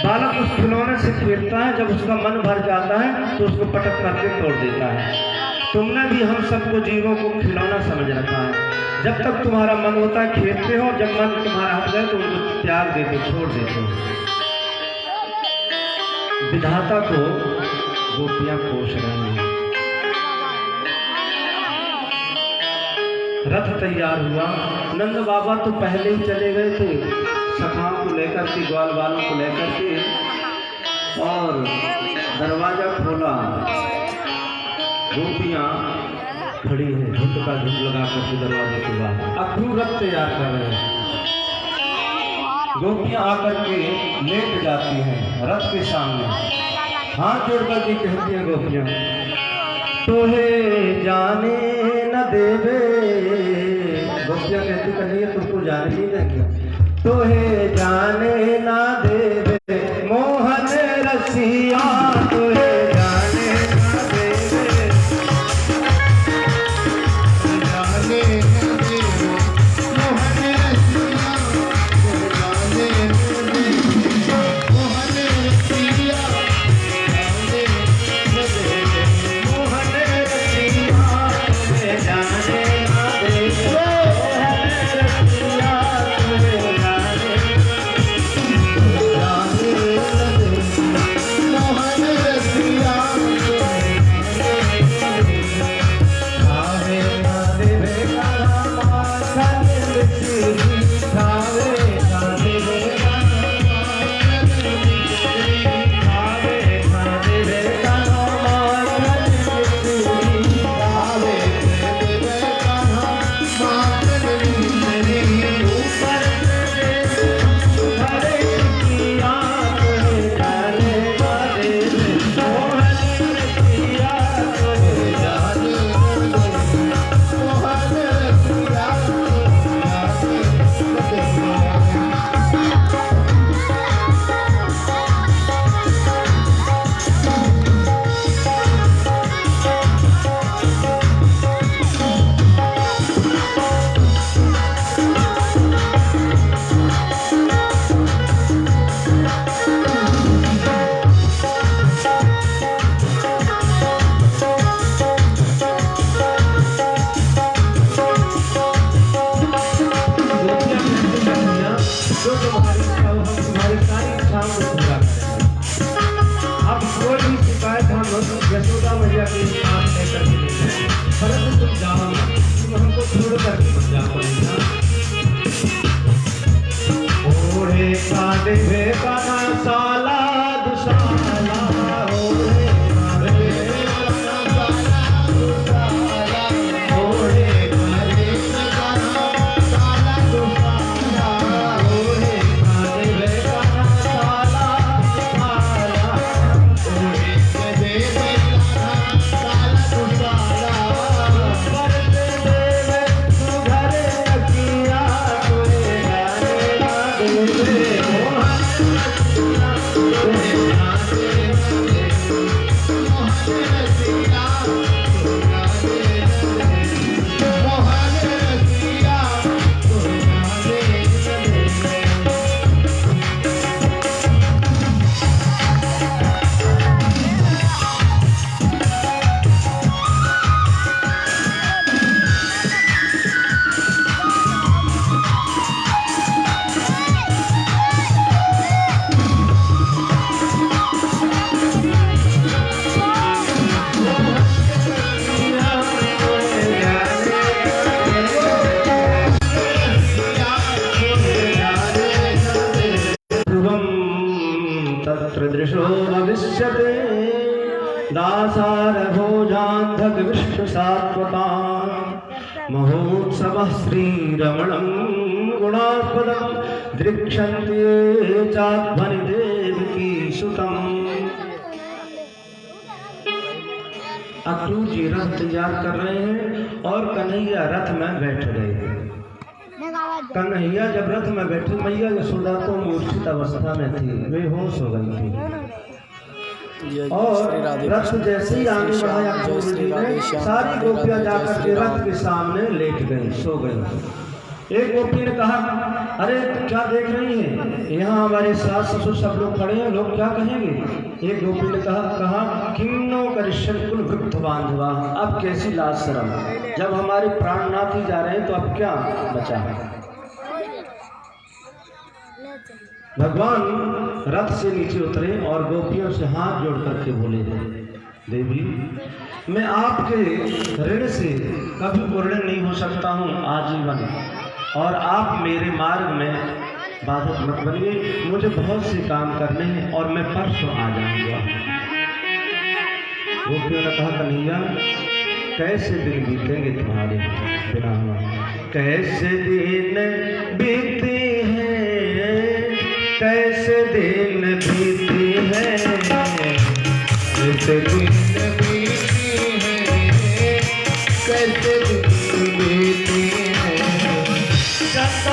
बालक उस खिलौने से खेलता है, जब उसका मन भर जाता है तो उसको पटक करके तोड़ देता है। तुमने भी हम सबको जीवों को खिलौना समझ रखा है। जब तक तुम्हारा मन होता है खेलते हो, जब मन तुम्हारा हट जाए तो उनको त्याग देते, छोड़ देते हो। विधाता को गोपियां पोष रही हैं। रथ तैयार हुआ। नंद बाबा तो पहले ही चले गए थे, सखाओं को लेकर के, ग्वाल वालों को लेकर के, और दरवाजा खोला। गोपियां खड़ी हैं, झुंड का झुंड लगा करके दरवाजे के बाहर अखरू रथ तैयार कर रहे हैं। गोपियां आकर के लेट जाती हैं रथ के सामने, हाथ जोड़ करके कहती हैं गोपियां, तोहे जाने न देवे। गोपियां कहती कन्हैया तुमको जाने नहीं देंगे। तोहे जाने न देवे मोहन रसिया, तोहे जाने न देवे, जाने न देवे मोहन रसिया, जाने न देवे मोहन रसिया, जाने न देवे मोहन रसिया, तोहे जाने न देवे यशोदा मैया के साथ लेकर के देते, परंतु तुम जाओ, तुम हमको छोड़ करके मत जाओ। ओढ़े का देवे का ना साला दुशाला, ओढ़े का देवे का ना साला दुशाला, ओढ़े का देवे का ना साला दुशाला, ओढ़े का देवे का ना साला दुशाला, ओढ़े का देवे भविष्यते दासारभोजान्धक विष्णु सात्वता महोत्सवः श्रीरमणं गुणास्पदं दृक्षन्ते चाध्वनि देवकी सुतम्। अक्रूर जी रथ तैयार कर रहे हैं और कन्हैया रथ में बैठ गए। कन्हैया जब रथ में बैठे, मैया यशोदा तो मूर्छित अवस्था में थी, बेहोश हो गई थी। और रथ जैसे ही आगे बढ़ाया अक्रूर जी ने, सारी गोपियां जाकर के रथ के सामने लेट गई, सो गई। एक गोपी ने कहा, अरे क्या देख रही हैं, यहाँ हमारे सास ससुर सब लोग खड़े हैं, लोग क्या कहेंगे। एक गोपी ने कहा किन्नो करिष्यन कुल वृक्ष बांधवा, अब कैसी लाज शर्म, जब हमारे प्राणनाथ ही जा रहे हैं तो अब क्या बचा है। भगवान रथ से नीचे उतरे और गोपियों से हाथ जोड़ करके बोले, देवी मैं आपके ऋण से कभी ऋण नहीं हो सकता हूँ आजीवन, और आप मेरे मार्ग में बाधक मत बनिए, मुझे बहुत से काम करने हैं और मैं परसों आ जाऊंगा। गोपियों ने कहा, कन्हैया कैसे दिन बीतेंगे तुम्हारे बिना हुआ, कैसे दिन बीते हैं, कैसे दिन बीते हैं, कैसे दिन बीते हैं, कैसे दिन बीते हैं, जाने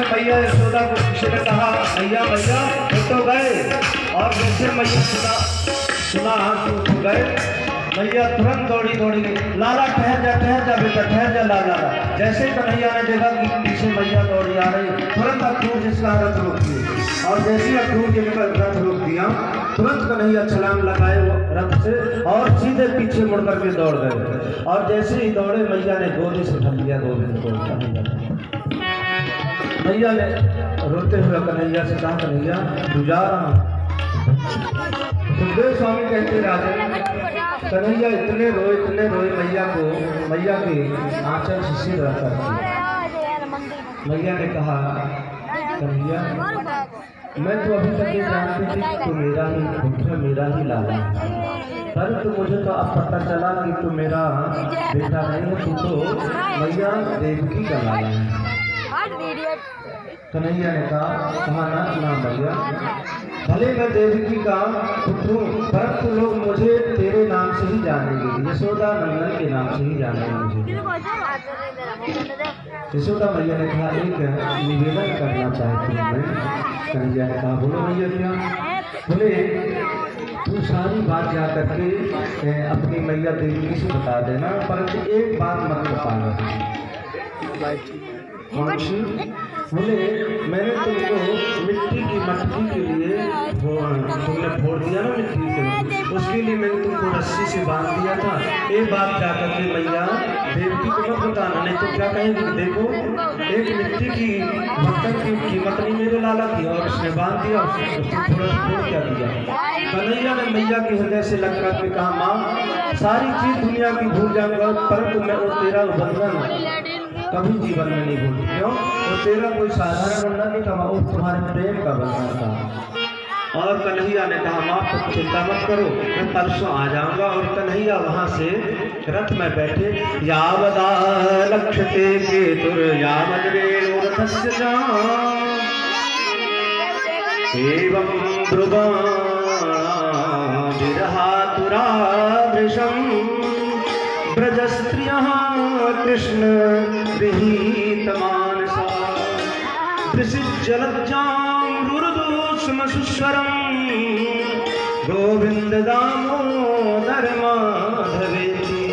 मैया यशोदा को किसी ने कहा, भैया भैया तो गए, और जैसे मैया सुना कि उठ गए, मैया तुरंत दौड़ी गई, लाला ठहर जा बेटा ठहर जा लाला। जैसे कन्हैया ने देखा कि पीछे मैया दौड़ी आ रही, तुरंत अक्रूर जिसका रथ रोक दिया, और जैसे अक्रूर के निकल रथ रोक दिया, तुरंत कन्हैया छलांग लगाए वो रथ से और सीधे पीछे मुड़ करके दौड़ गए, और जैसे ही दौड़े मैया ने गोदी से ढक लिया गोविंद को। मैया ने रोते हुए कन्हैया से कहा, कन्हैया तू जा रहा। सुखदेव स्वामी कहते राजन, कन्हैया इतने रोए मैया के आंचल से सिर रखा। मैया ने कहा, कन्हैया मैं तो अभी तक ये जानती थी कि तू मेरा ही पुत्र मेरा ही लाला है, पर तो मुझे तो अब पता चला कि तू मेरा बेटा नहीं है, तू तो मैया देवकी का लाला है। कन्हैया ने कहा ना भैया, भले मैं देवकी का पुत्र हूँ, परंतु लोग मुझे तेरे नाम से ही जानेंगे, यशोदा नंदन के नाम से ही जानेंगे मुझे। यशोदा मैया ने कहा, एक निवेदन करना चाहती हूँ मैं। कन्हैया ने कहा, बोलो भैया क्या? बोले तू सारी बात जा करके अपनी मैया देवी से बता देना, परंतु एक बात मत बताना। बोले मैंने तुमको मिट्टी की मटकी के लिए तुमने फोड़ दिया ना मिट्टी के, उसके लिए मैंने तुमको रस्सी से बांध दिया था। एक बात जा करके मैया देवकी को मत बताना, नहीं तो क्या कहेंगे, देखो एक मिट्टी की बर्तन की कीमत नहीं मेरे लाला की, और उसने बांध दिया, उसने थोड़ा सा फोड़ क्या दिया। कन्हैया ने मैया के हृदय से लग कर के कहा, माँ सारी चीज दुनिया की भूल जाऊंगा, परंतु मैं वो तेरा बंधन कभी जीवन में नहीं भूल। क्यों? वो तेरा कोई साधारण बंधन नहीं था, वो तुम्हारे प्रेम का बंधन था। और कन्हैया ने कहा, माँ तो चिंता मत करो, मैं परसों आ जाऊंगा। और कन्हैया वहां से रथ में बैठे, यावदा लक्ष्यते केतुर यावद रेणुरथस्य एवं ब्रुवां विरहातुरावृशं ब्रजस्त्रियः कृष्ण विहितमानसा दृशिजलज्जामरुदूष्मसुस्वरं गोविंद दामोदर माधवेति,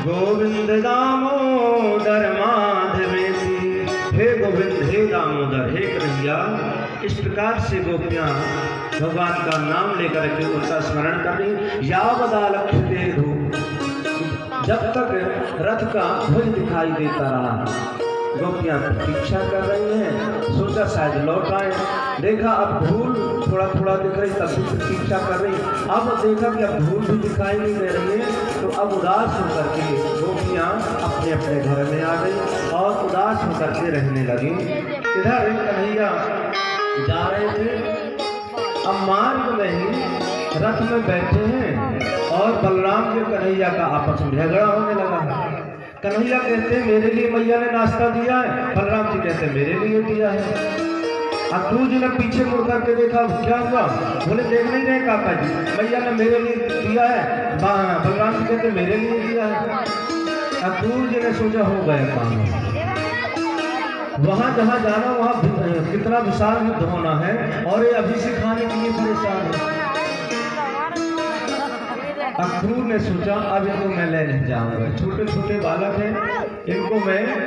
गोविंद दामोदर माधवेति। हे गोविंद, हे दामोदर, हे कन्हैया, इस प्रकार से गोपियां भगवान का नाम लेकर के उनका स्मरण कर रही। यावदा लक्ष्यते धू, जब तक रथ का ध्वज दिखाई देता रहा, गोपियां प्रतीक्षा कर रही हैं, सोचा शायद लौट आए। देखा अब धूल थोड़ा थोड़ा दिख रही, तब भी प्रतीक्षा कर रही। अब देखा कि अब धूल भी दिखाई नहीं दे रही है, तो अब उदास होकर के गोपियां अपने अपने घर में आ गई और उदास होकर के रहने लगी। इधर कन्हैया जा रहे थे, अब मार्ग में ही रथ में बैठे हैं और बलराम के कन्हैया का आपस में झगड़ा होने लगा। कन्हैया कहते मेरे लिए मैया ने नाश्ता दिया है, बलराम जी कहते मेरे लिए दिया है। अक्रूर जी ने पीछे मुड़ करके देखा, क्या हुआ? बोले देख नहीं रहे काका जी, मैया ने मेरे लिए दिया है, बलराम जी कहते मेरे लिए दिया है। अक्रूर जी ने सोचा हो गया काम, वहां जहां जाना वहां कितना विशाल युद्ध होना है, और ये अभी से खाने के लिए परेशान है। अक्रूर ने सोचा अब इनको मैं ले नहीं जाऊंगा, छोटे छोटे बालक हैं, इनको मैं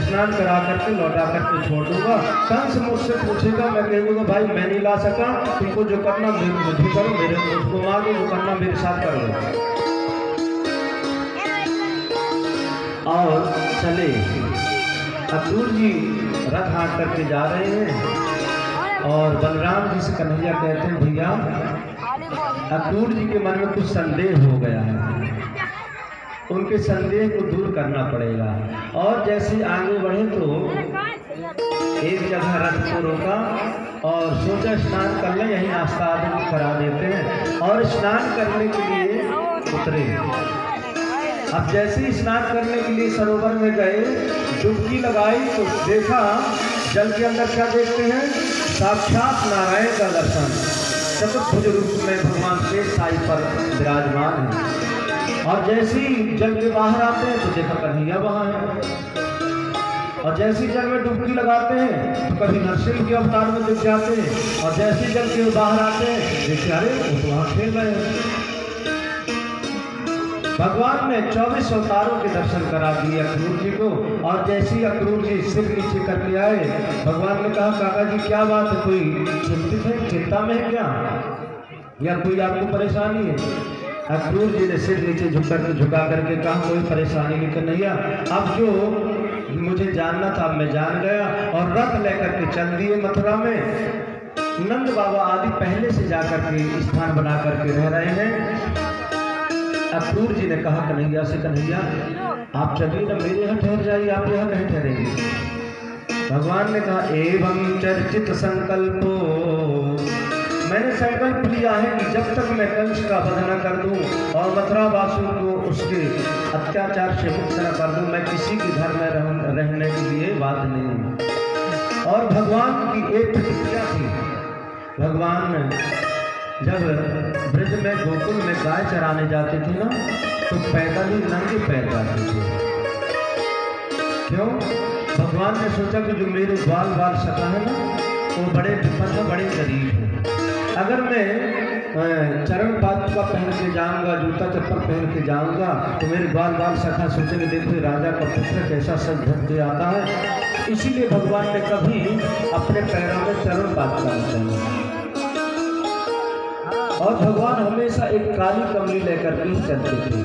स्नान करा करके लौटा करके छोड़ दूंगा। कंस मुझसे पूछेगा, मैं कह दूंगा भाई मैं नहीं ला सका, तुमको जो करना मुझे करो, मेरे मुझको मार दो, जो करना मेरे साथ कर लो। और चले अक्रूर जी रथ हाँक करके जा रहे हैं, और बलराम जी से कन्हैया कहते हैं भैया अक्रूर जी के मन में कुछ संदेह हो गया है, उनके संदेह को दूर करना पड़ेगा। और जैसे आगे बढ़े तो एक जगह रथ को रोका और सोचा स्नान कर ले, यही नाश्ता आदमी करा देते हैं, और स्नान करने के लिए उतरे। अब जैसे ही स्नान करने के लिए सरोवर में गए, डुबकी लगाई तो देखा जल के अंदर क्या देखते हैं, साक्षात नारायण का दर्शन। चतुर्भुज रूप में भगवान शेष साई पर विराजमान है। और जैसे ही जल के बाहर आते हैं तो देखा कन्हैया वहां है, और जैसे जल में डुबकी लगाते हैं तो कभी नरसिंह के अवतार में दिख जाते हैं, और जैसे जल के बाहर आते हैं देखिए अरे वो तो वहां खेल रहे हैं। भगवान ने 24 अवतारों के दर्शन करा दिए अक्रूर जी को। और जैसे ही अक्रूर जी सिर नीचे करके आए, भगवान ने कहा काका जी क्या बात है, कोई चिंतित है, चिंता में है क्या, या कोई आपको परेशानी है? अक्रूर जी ने सिर नीचे झुका करके कहा कोई परेशानी नहीं कन्हैया, अब जो मुझे जानना था मैं जान गया। और रथ लेकर के चल दिए मथुरा में। नंद बाबा आदि पहले से जाकर के स्थान बना करके रह रहे हैं। अक्रूर जी ने कहा कन्हैया से, कन्हैया आप चलिए ना, मेरे यहाँ ठहर जाइए, आप यहाँ कहीं ठहरेंगे? भगवान ने कहा एवं चर्चित संकल्पो, मैंने संकल्प लिया है कि जब तक मैं कंस का वध न कर दूं और मथुरा वासियों को उसके अत्याचार से मुक्त न कर दूं, मैं किसी के घर में रहने के लिए बात नहीं हूँ। और भगवान की एक प्रतिज्ञा थी, भगवान जब ब्रज में गोकुल में गाय चराने जाते थे ना, तो पैदल ही नंगे पैर जाते थे। क्यों? भगवान ने सोचा कि जो मेरे बाल सका है ना, वो बड़े विपन्न बड़े गरीब हैं, अगर मैं चरण पादुका पहन के जाऊंगा, जूता चप्पल पहन के जाऊंगा, तो मेरे बाल बाल सखा सोचेंगे देखो राजा का पुत्र कैसा सज धज के आता है। इसीलिए भगवान ने कभी अपने पैरों में चरण पादुका पहना और भगवान हमेशा एक काली कमली लेकर के चलते थे।